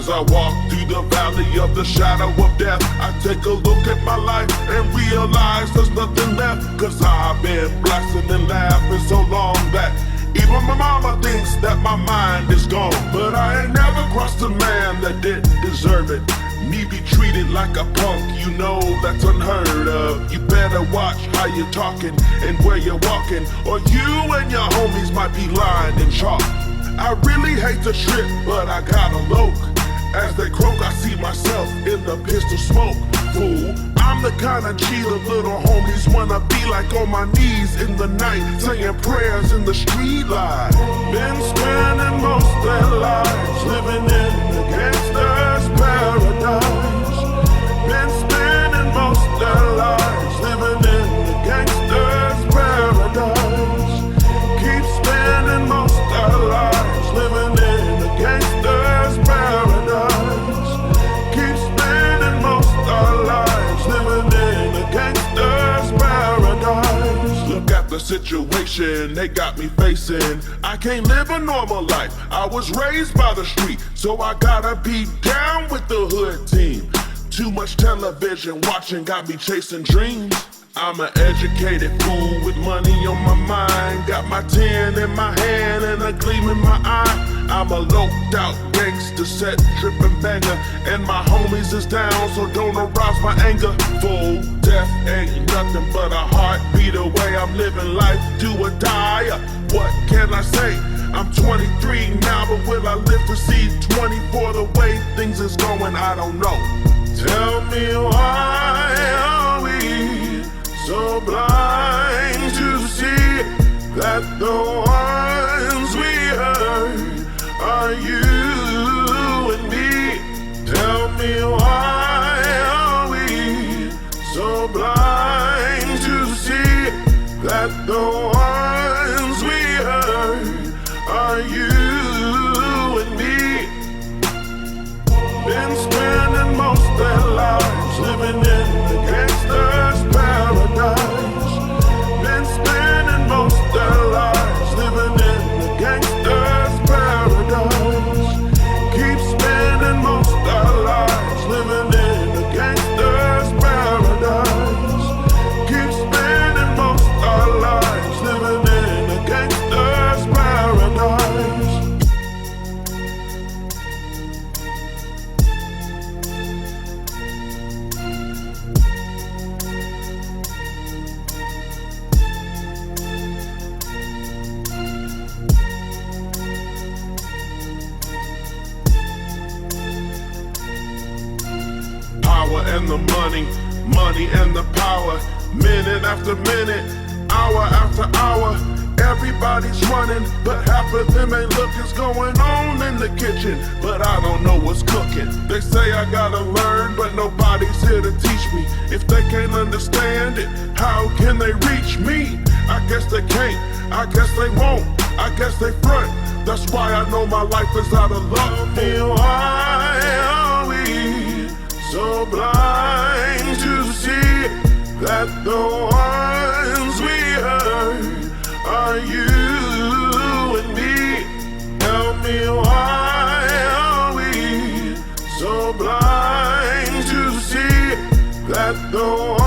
As I walk through the valley of the shadow of death, I take a look at my life and realize there's nothing left. Cause I've been blasting and laughing so long that even my mama thinks that my mind is gone. But I ain't never crossed a man that didn't deserve it. Me be treated like a punk, you know that's unheard of. You better watch how you're talking and where you're walking, or you and your homies might be lying in chalk. I really hate to trip, but I gotta loke. As they croak, I see myself in the pistol smoke. Fool, I'm the kind of G the little homies wanna be like, on my knees in the night, saying prayers in the street light. Been spending most their lives living in the gangster's paradise. Been spending most their lives living in the gangster's paradise. Keep spending most their lives living in the gangster's paradise. Keep spending most our lives living in a gangster's paradise. Look at the situation they got me facing. I can't live a normal life. I was raised by the street, so I gotta be down with the hood team. Too much television watching got me chasing dreams. I'm an educated fool with money on my mind. Got my 10 in my hand and a gleam in my eye. I'm a loped out gangster, set tripping banger, and my homies is down, so don't arouse my anger. Full death ain't nothing but a heartbeat away. I'm living life do or die. What can I say? I'm 23 now, but will I live to see 24? The way things is going, I don't know. Tell me why are we so blind to see that the ones we hurt are you and me? Tell me why are we so blind to see that the ones we hurt are you and me? Been spending most their lives living in the gangster's paradise. Been spending most their lives living in the gangster's paradise. Keep spending most their lives living in the gangster's paradise. Keep spending most our lives living in the gangster's paradise. And the money and the power. Minute after minute, hour after hour, everybody's running, but half of them ain't looking's going on in the kitchen. But I don't know what's cooking. They say I gotta learn, but nobody's here to teach me. If they can't understand it, how can they reach me? I guess they can't, I guess they won't, I guess they front. That's why I know my life is out of luck. Why are we so blind to see that the ones we hurt are you and me? Tell me why are we so blind to see that the